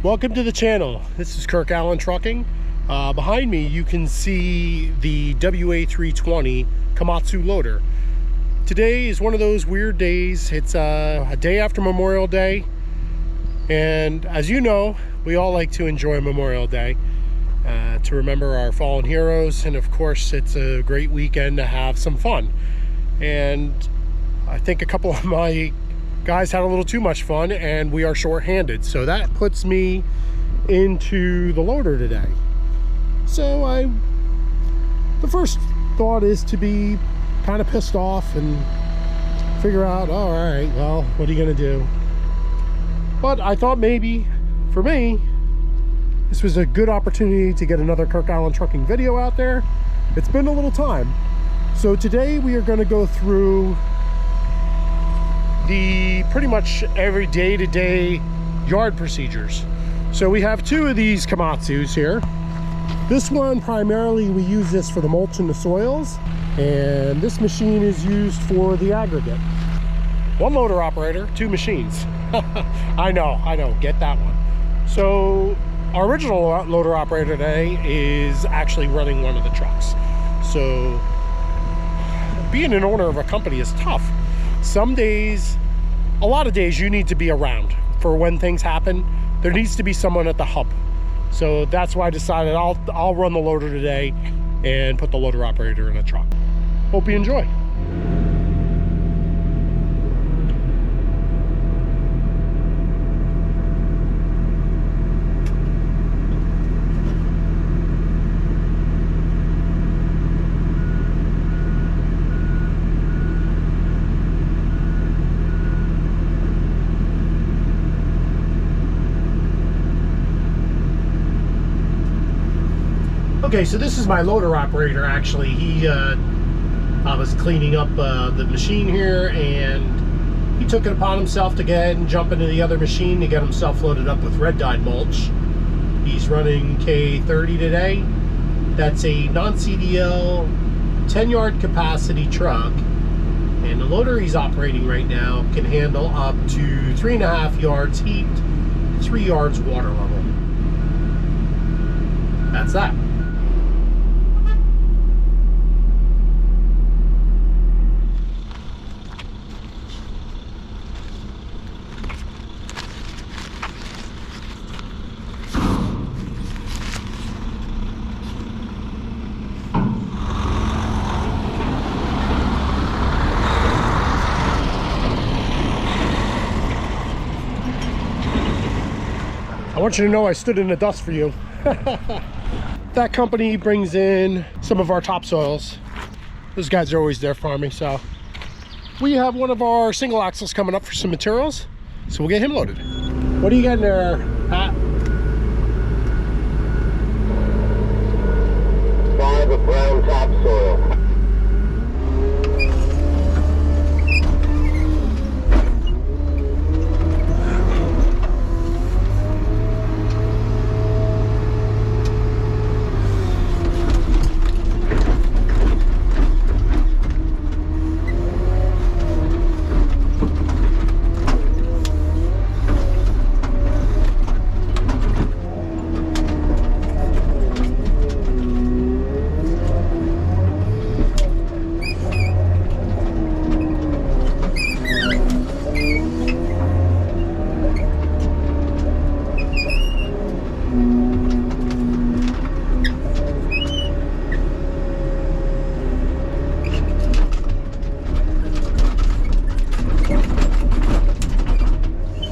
Welcome to the channel. This is Kirk Trucking. Behind me you can see the WA320 Komatsu loader. Today is one of those weird days. It's a day after Memorial Day, and as you know, we all like to enjoy Memorial Day to remember our fallen heroes, and of course it's a great weekend to have some fun. And I think a couple of my guys had a little too much fun and we are short-handed, so that puts me into the loader today. So the first thought is to be kind of pissed off and figure out, all right, well, what are you gonna do? But I thought maybe for me this was a good opportunity to get another Kirk Trucking video out there. It's been a little time. So today we are going to go through the pretty much every day-to-day yard procedures. So we have two of these Komatsus here. This one, primarily we use this for the mulch and the soils, and this machine is used for the aggregate. One loader operator, two machines. I know, get that one. So our original loader operator today is actually running one of the trucks. So being an owner of a company is tough. Some days, a lot of days, you need to be around for when things happen. There needs to be someone at the hub. So that's why I decided I'll run the loader today and put the loader operator in a truck. Hope you enjoy. Okay, so this is my loader operator. Actually, I was cleaning up the machine here, and he took it upon himself to go ahead and jump into the other machine to get himself loaded up with red dyed mulch. He's running K30 today. That's a non-CDL 10-yard capacity truck, and the loader he's operating right now can handle up to 3.5 yards heat, 3 yards water level. That's that. I want you to know I stood in the dust for you. That company brings in some of our topsoils. Those guys are always there for me. So we have one of our single axles coming up for some materials, so we'll get him loaded. What are you getting there, Pat? 5 of brown topsoil.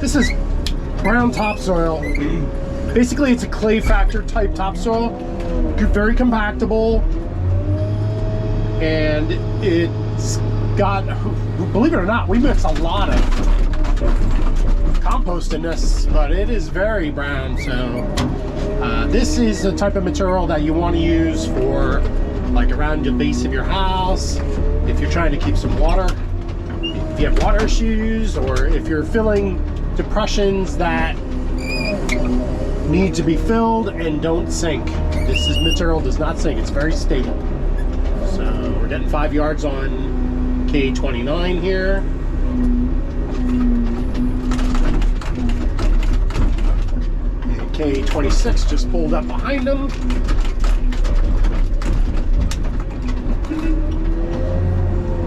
This is brown topsoil. Basically, it's a clay factor type topsoil. Very compactable. And it's got, believe it or not, we mix a lot of compost in this, but it is very brown. So this is the type of material that you want to use for like around the base of your house, if you're trying to keep some water, if you have water issues, or if you're filling depressions that need to be filled and don't sink. This material does not sink. It's very stable. So we're getting 5 yards on K29 here. K26 just pulled up behind them.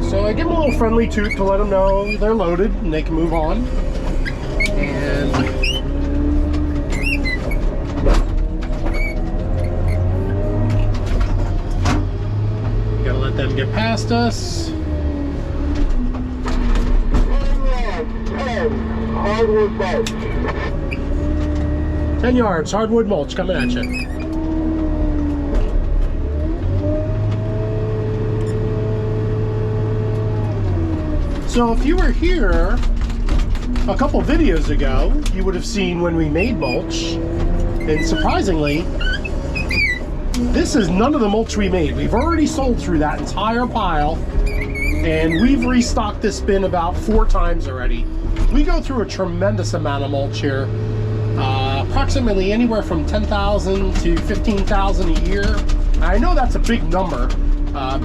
So I give them a little friendly toot to let them know they're loaded and they can move on. And gotta let them get past us. 10 hardwood mulch. 10 yards, hardwood mulch coming at you. So if you were here a couple videos ago, you would have seen when we made mulch. And surprisingly, this is none of the mulch we made. We've already sold through that entire pile, and we've restocked this bin about 4 times already. We go through a tremendous amount of mulch here. Approximately anywhere from 10,000 to 15,000 a year. I know that's a big number,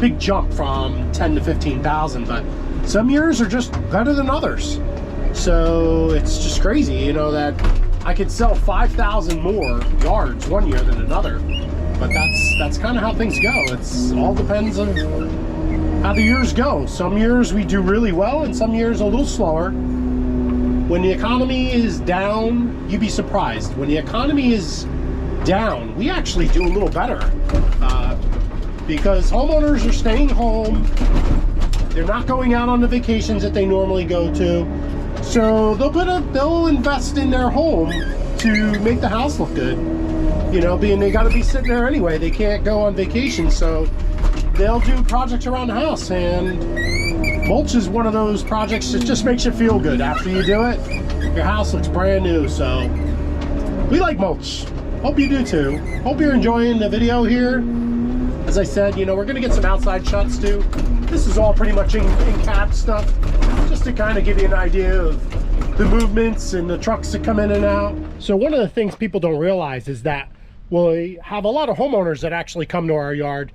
big jump from 10 to 15,000, but some years are just better than others. So it's just crazy, you know, that I could sell 5,000 more yards one year than another. But that's kind of how things go. It's all depends on how the years go. Some years we do really well, and some years a little slower. When the economy is down, you'd be surprised. When the economy is down, we actually do a little better because homeowners are staying home. They're not going out on the vacations that they normally go to. So they'll invest in their home to make the house look good. You know, being they got to be sitting there anyway. They can't go on vacation, so they'll do projects around the house. And mulch is one of those projects that just makes you feel good. After you do it, your house looks brand new. So we like mulch. Hope you do too. Hope you're enjoying the video here. As I said, you know, we're going to get some outside shots too. This is all pretty much in cab stuff, just to kind of give you an idea of the movements and the trucks that come in and out. So one of the things people don't realize is that we have a lot of homeowners that actually come to our yard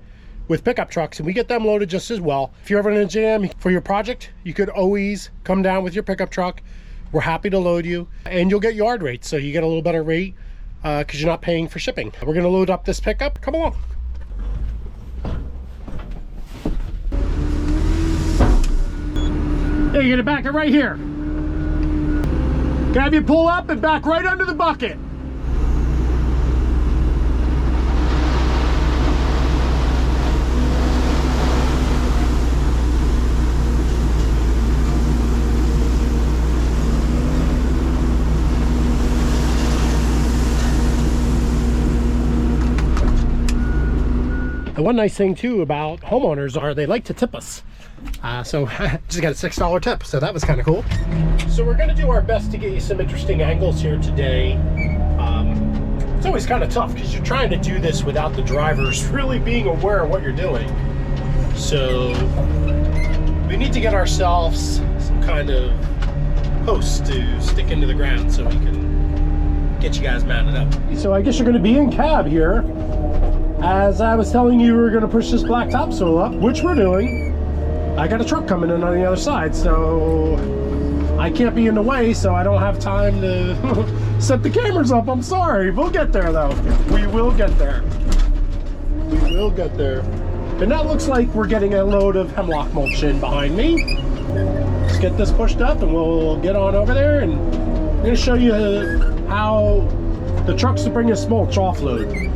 with pickup trucks, and we get them loaded just as well. If you're ever in a jam for your project, you could always come down with your pickup truck. We're happy to load you, and you'll get yard rates, so you get a little better rate because you're not paying for shipping. We're going to load up this pickup. Come along. Hey, you're gonna back it right here. Can I have you pull up and back right under the bucket? And one nice thing too about homeowners are they like to tip us. So just got a $6 tip, so that was kind of cool. So we're going to do our best to get you some interesting angles here today. It's always kind of tough because you're trying to do this without the drivers really being aware of what you're doing. So we need to get ourselves some kind of post to stick into the ground so we can get you guys mounted up. So I guess you're going to be in cab here. As I was telling you, we're going to push this black topsoil up, which we're doing. I got a truck coming in on the other side, so I can't be in the way, so I don't have time to set the cameras up. I'm sorry. We'll get there, though. We will get there. We will get there. And that looks like we're getting a load of hemlock mulch in behind me. Let's get this pushed up, and we'll get on over there, and I'm going to show you how the trucks that bring us mulch offload.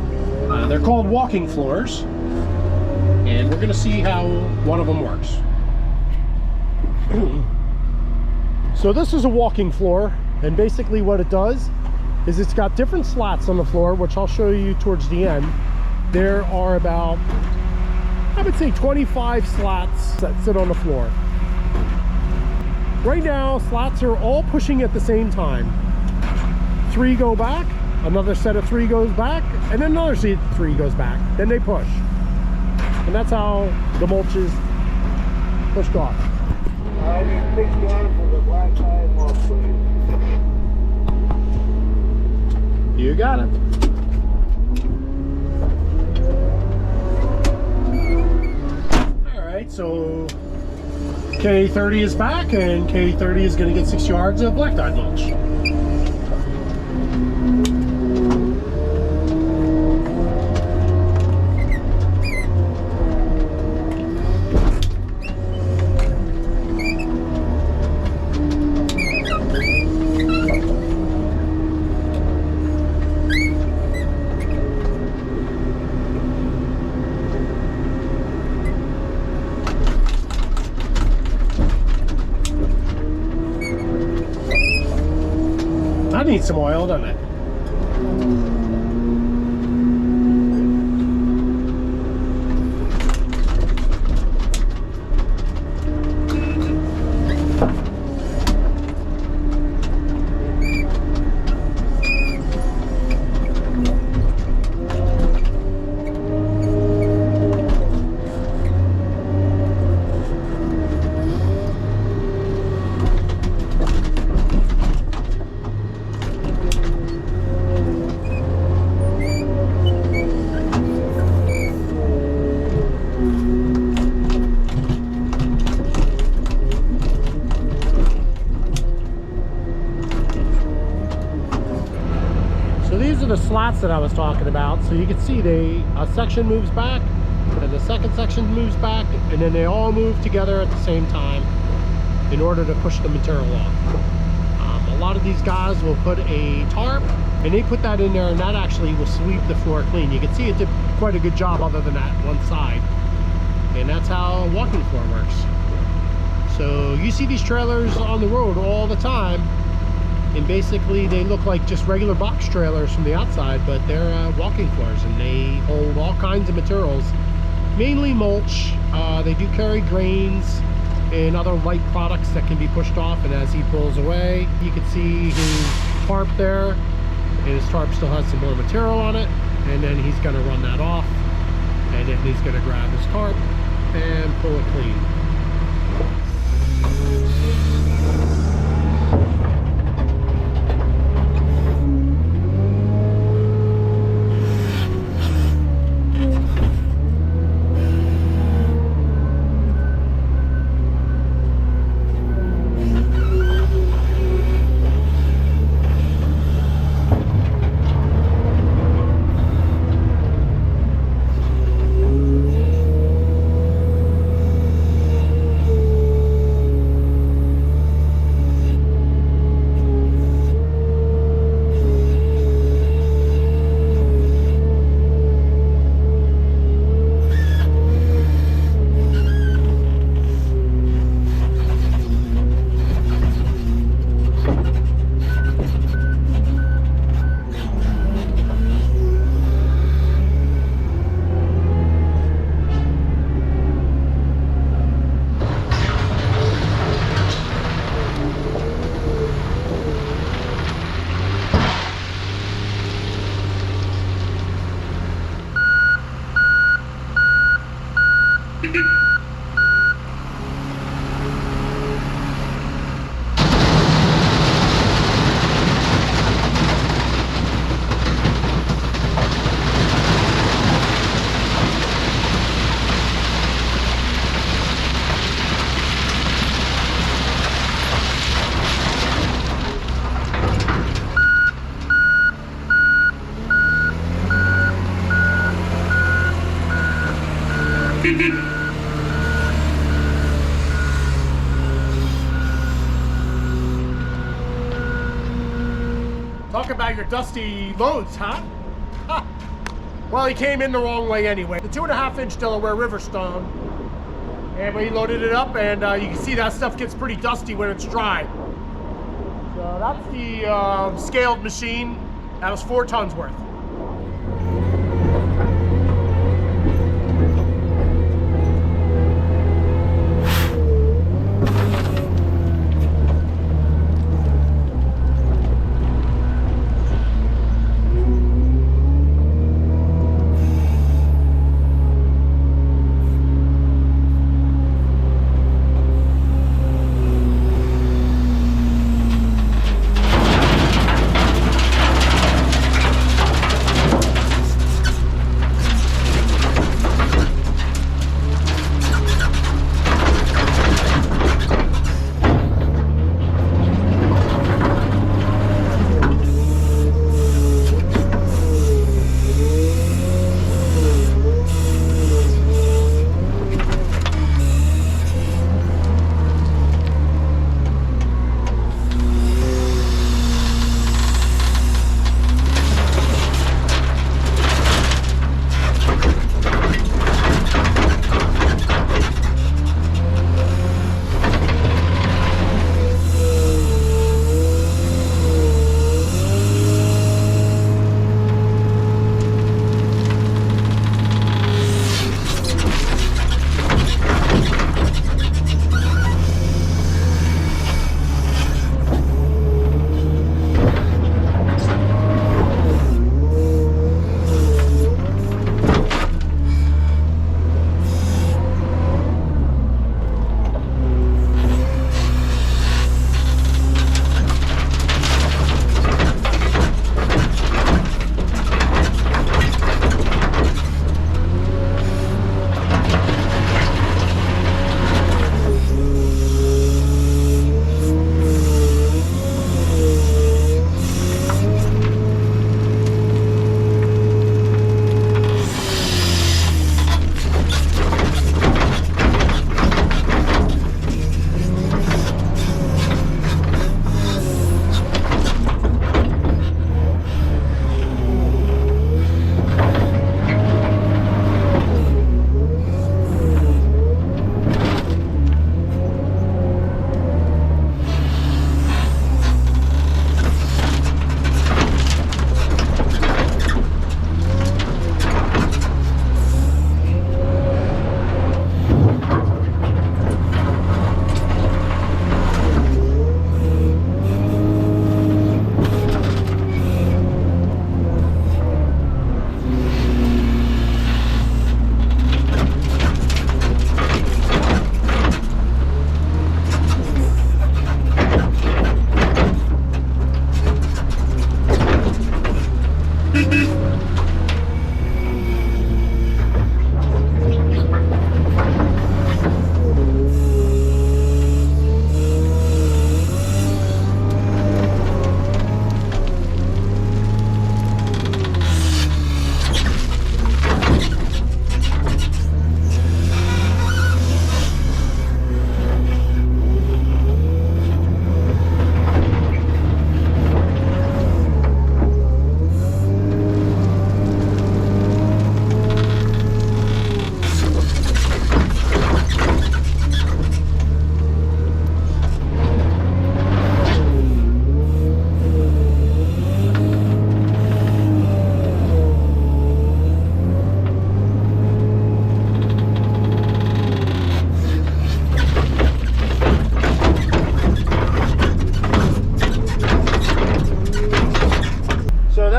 They're called walking floors, and we're going to see how one of them works. So this is a walking floor, and basically what it does is it's got different slats on the floor, which I'll show you towards the end. There are about, I would say, 25 slats that sit on the floor. Right now, slats are all pushing at the same time. 3 go back, another set of 3 goes back, and then another set of 3 goes back. Then they push. And that's how the mulch is pushed off. I need 6 yards for the black side mulch, please. You got it. Alright, so K30 is back, and K30 is going to get 6 yards of black dye mulch. needs some oil, doesn't it? The slats that I was talking about, so you can see a section moves back and the second section moves back, and then they all move together at the same time in order to push the material off. A lot of these guys will put a tarp and they put that in there, and that actually will sweep the floor clean. You can see it did quite a good job other than that one side, and that's how a walking floor works. So you see these trailers on the road all the time, and basically they look like just regular box trailers from the outside, but they're walking floors, and they hold all kinds of materials, mainly mulch. They do carry grains and other light products that can be pushed off, and as he pulls away, you can see his tarp there, and his tarp still has some more material on it, and then he's going to run that off, and then he's going to grab his tarp and pull it clean. Talk about your dusty loads, huh? Well, he came in the wrong way anyway. The 2.5-inch Delaware River stone, and we loaded it up, and you can see that stuff gets pretty dusty when it's dry. So that's the scaled machine. That was 4 tons worth.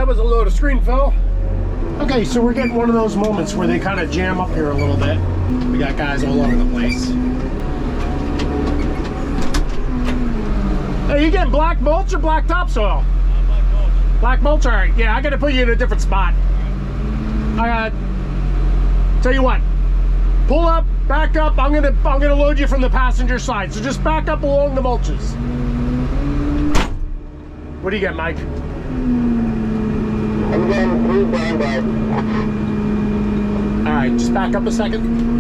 that was a load of screen fill. Okay, so we're getting one of those moments where they kind of jam up here a little bit. We got guys all over the place. Hey, you getting black mulch or black topsoil? Black mulch. Black mulch, all right. Yeah, I got to put you in a different spot. Tell you what, pull up, back up. I'm gonna load you from the passenger side. So just back up along the mulches. What do you get, Mike? I'm getting 3 brown bags. All right, just back up a second.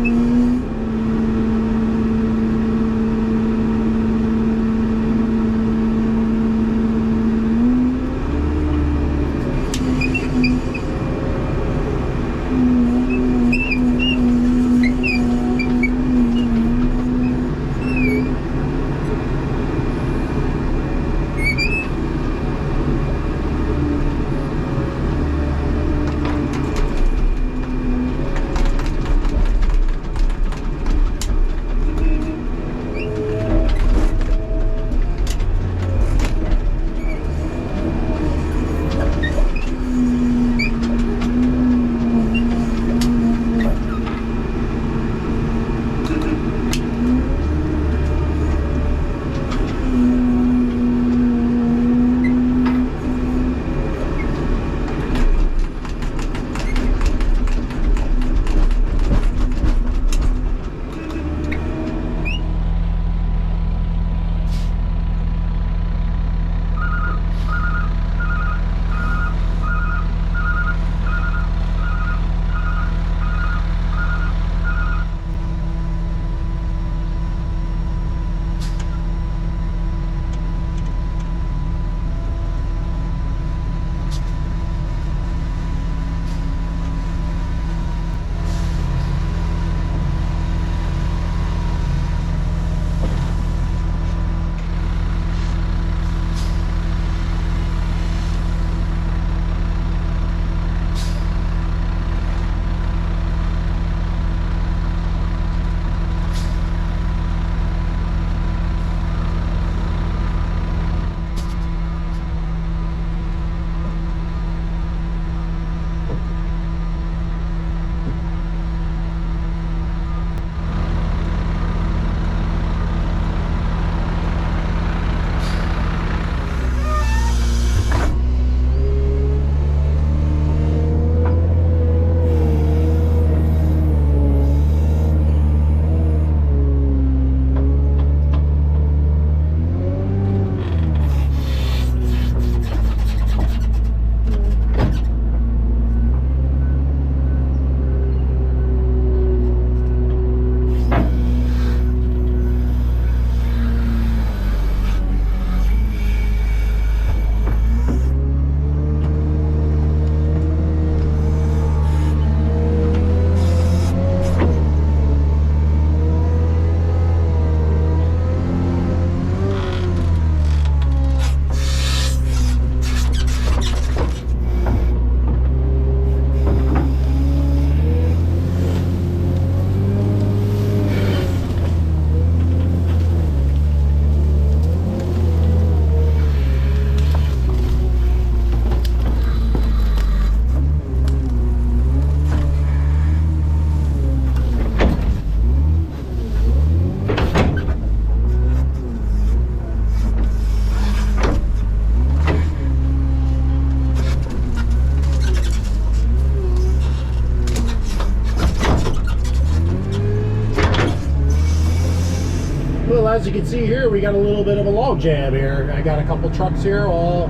Well, as you can see here, we got a little bit of a log jam here. I got a couple trucks here all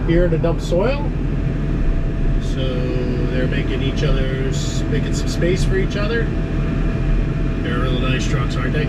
here to dump soil. So they're making some space for each other. They're really nice trucks, aren't they?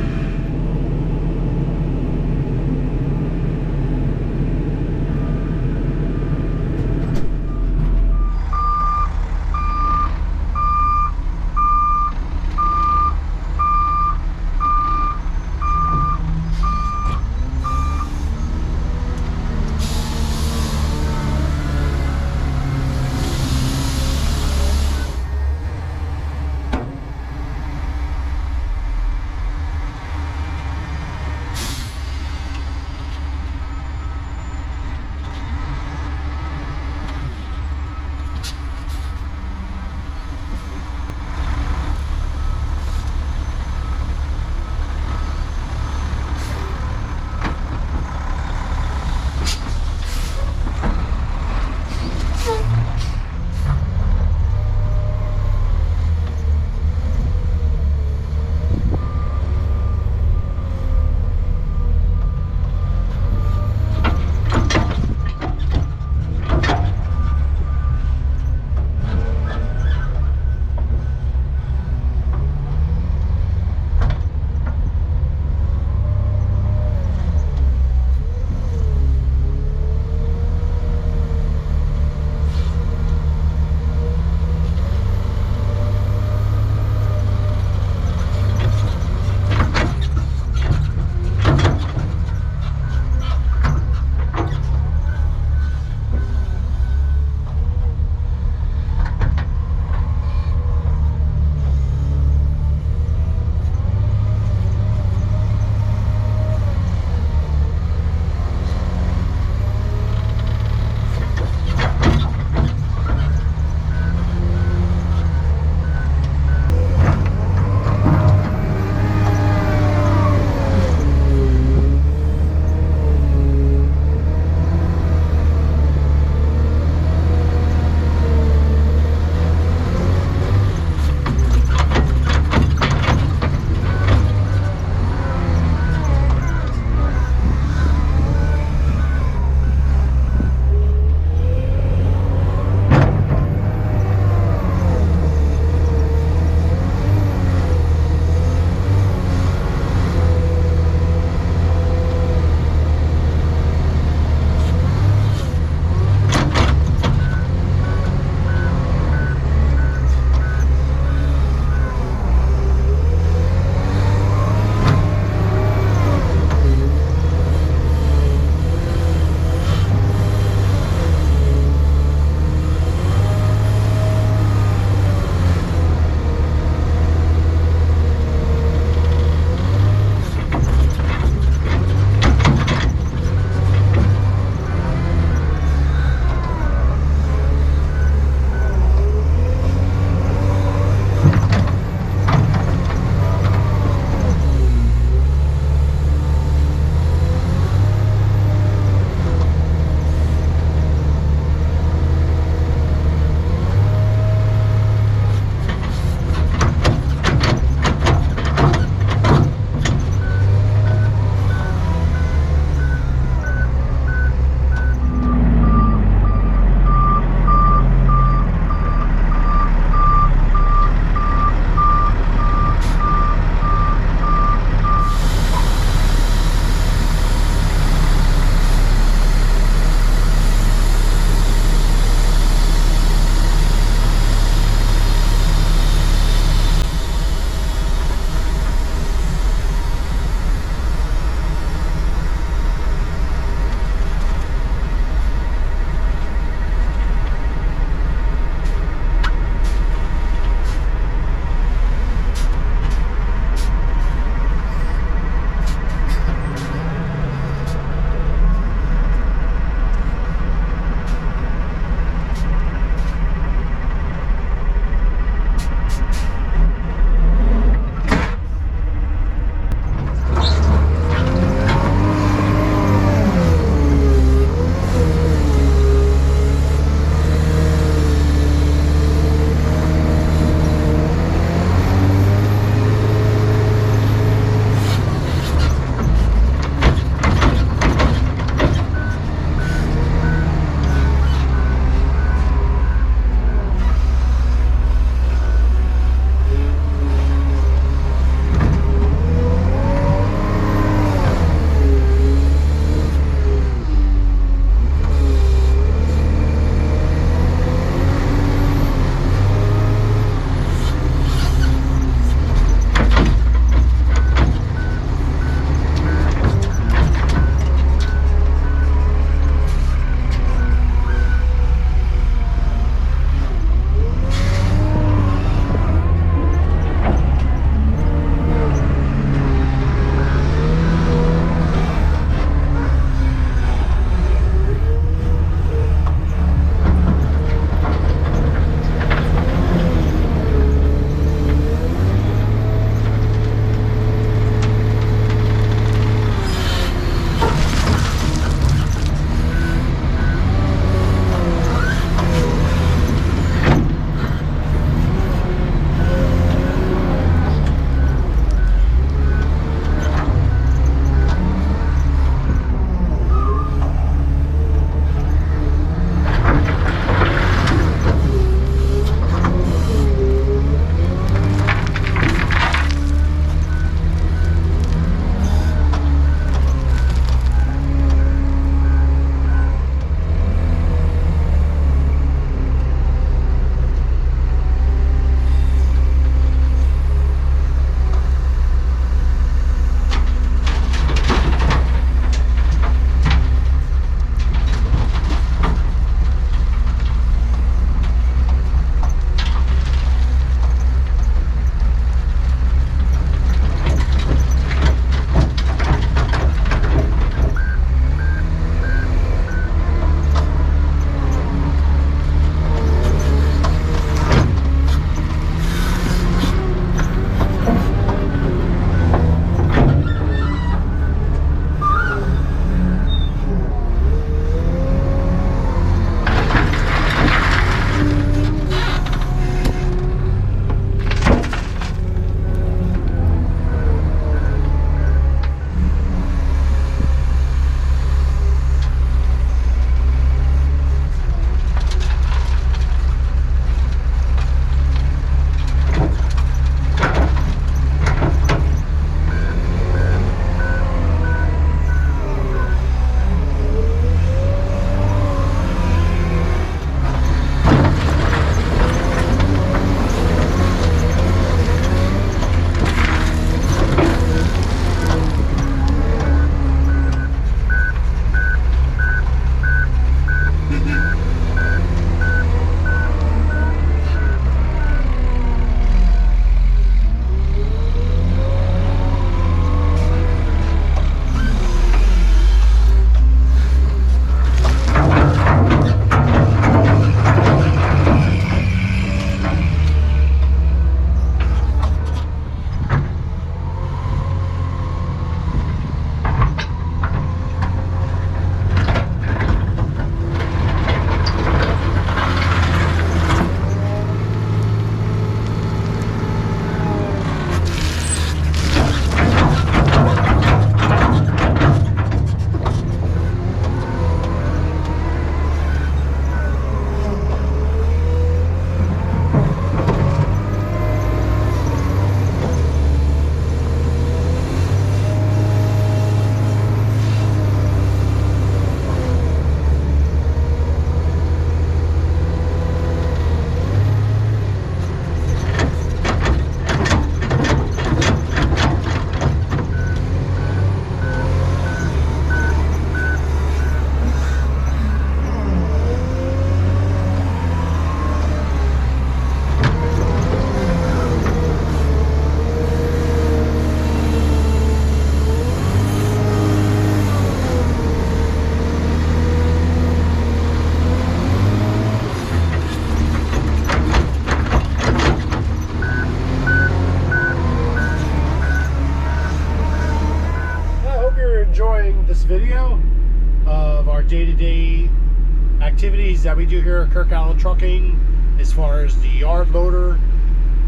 activities that we do here at Kirk Allen Trucking as far as the yard loader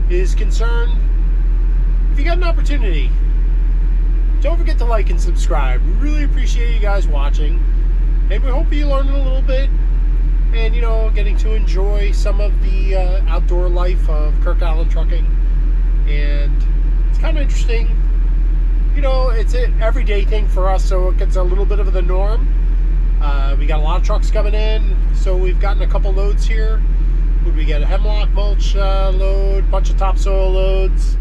is concerned. If you got an opportunity, don't forget to like and subscribe. We really appreciate you guys watching, and we hope you learned a little bit and, you know, getting to enjoy some of the outdoor life of Kirk Allen Trucking. And it's kind of interesting. You know, it's an everyday thing for us, so it gets a little bit of the norm. We got a lot of trucks coming in, so we've gotten a couple loads here. Would we get a hemlock mulch load, bunch of topsoil loads.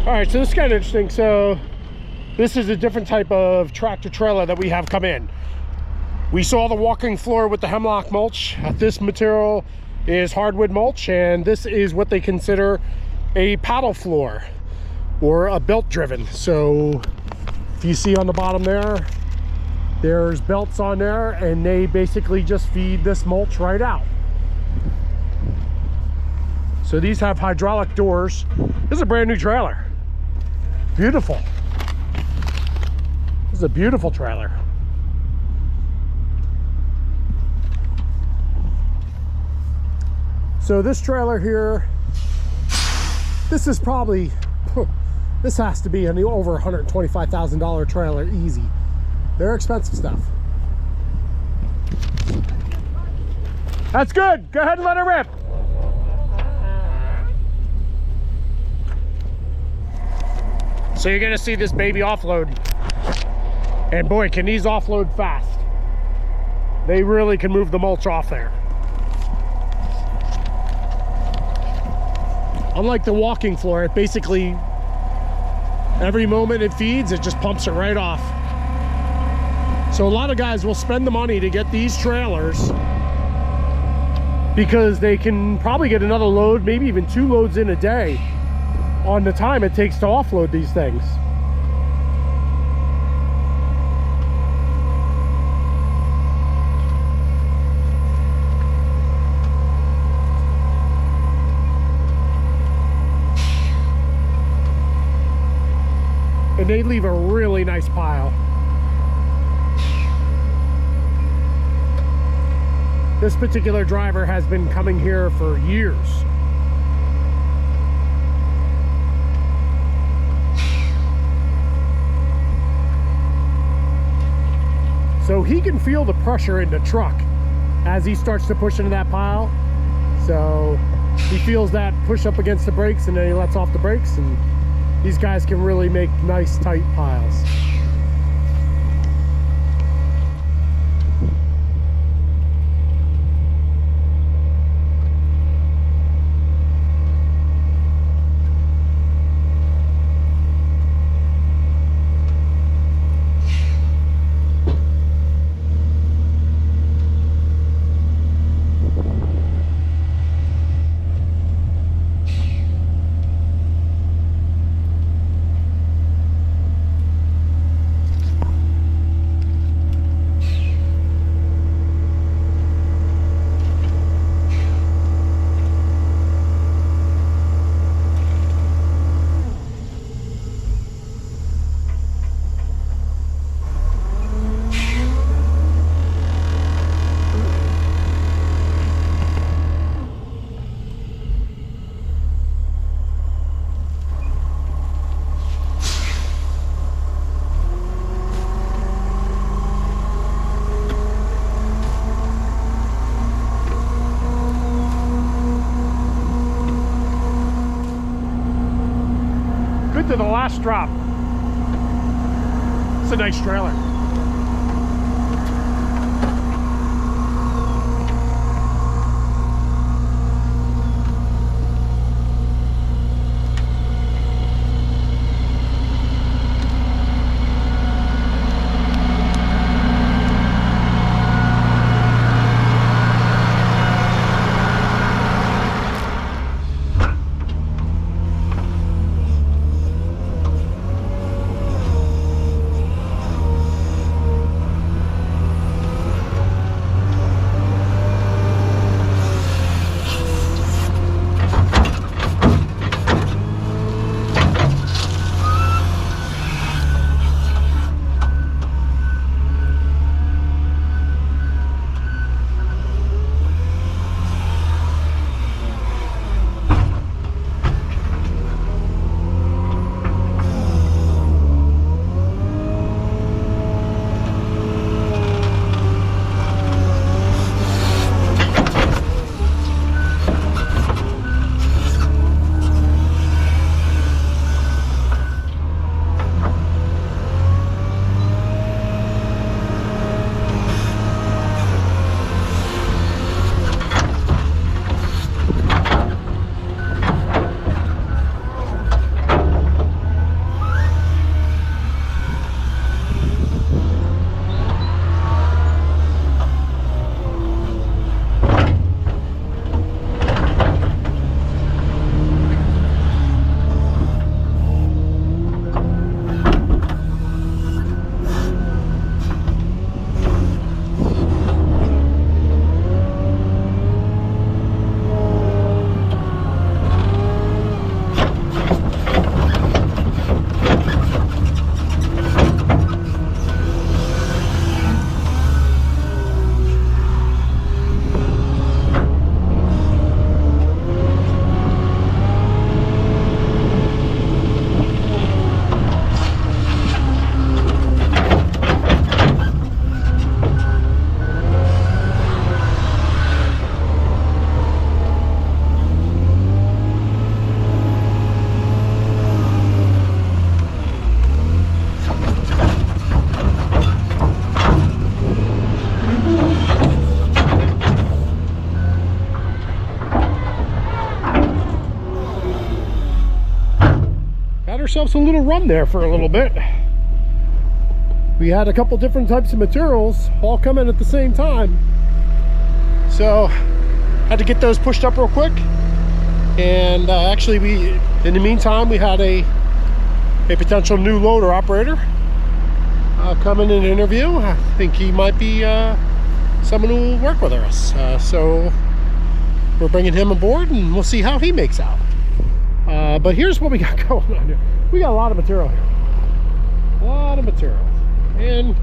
Alright, so this is kind of interesting. So this is a different type of tractor trailer that we have come in. We saw the walking floor with the hemlock mulch. This material is hardwood mulch, and this is what they consider a paddle floor or a belt driven. So if you see on the bottom there, there's belts on there, and they basically just feed this mulch right out. So these have hydraulic doors. This is a brand new trailer. Beautiful. This is a beautiful trailer. So this trailer here, this is probably, this has to be an over $125,000 trailer, easy. They're expensive stuff. That's good. Go ahead and let it rip. So you're gonna see this baby offload, and boy, can these offload fast. They really can move the mulch off there. Unlike the walking floor, it basically, every moment it feeds, it just pumps it right off. So a lot of guys will spend the money to get these trailers because they can probably get another load, maybe even 2 loads in a day on the time it takes to offload these things. and they leave a really nice pile. This particular driver has been coming here for years. So he can feel the pressure in the truck as he starts to push into that pile. So he feels that push up against the brakes, and then he lets off the brakes, and these guys can really make nice tight piles. To the last drop. It's a nice trailer. Ourselves a little run there for a little bit. We had a couple different types of materials all come in at the same time, so had to get those pushed up real quick. And actually, in the meantime, we had a potential new loader operator come in and interview. I think he might be someone who will work with us, so we're bringing him aboard and we'll see how he makes out. But here's what we got going on here. We got a lot of material here. lot of material, and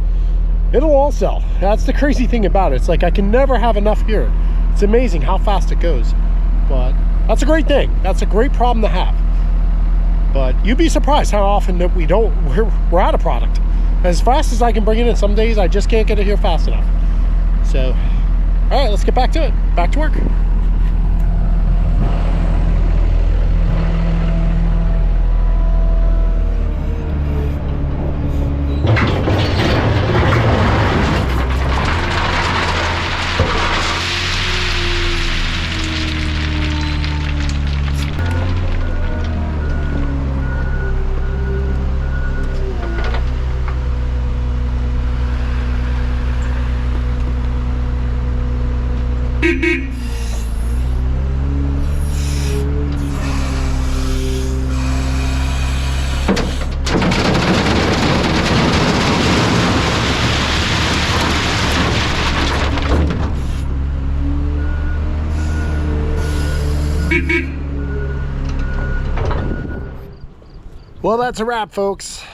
it'll all sell. That's the crazy thing about it. It's like I can never have enough here. It's amazing how fast it goes, but that's a great thing. That's a great problem to have. But you'd be surprised how often that we're out of product. As fast as I can bring it in, some days I just can't get it here fast enough. So, all right, let's get back to it. Back to work. Well, that's a wrap, folks.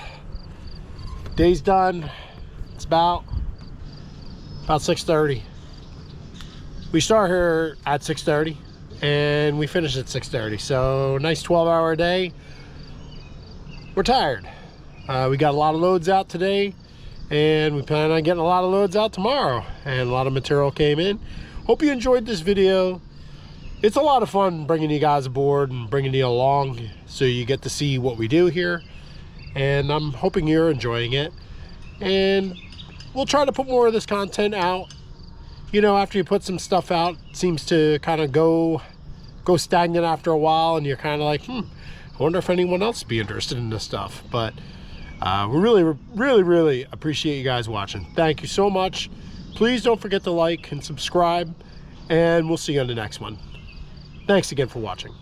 Day's done. It's about 6:30. We start here at 6:30 and we finish at 6:30. So nice 12-hour day. We're tired. We got a lot of loads out today, and we plan on getting a lot of loads out tomorrow, and a lot of material came in. Hope you enjoyed this video. It's a lot of fun bringing you guys aboard and bringing you along so you get to see what we do here, and I'm hoping you're enjoying it. And we'll try to put more of this content out. You know, after you put some stuff out, it seems to kind of go stagnant after a while, and you're kind of like, I wonder if anyone else would be interested in this stuff. But we really appreciate you guys watching. Thank you so much. Please don't forget to like and subscribe, and we'll see you on the next one. Thanks again for watching.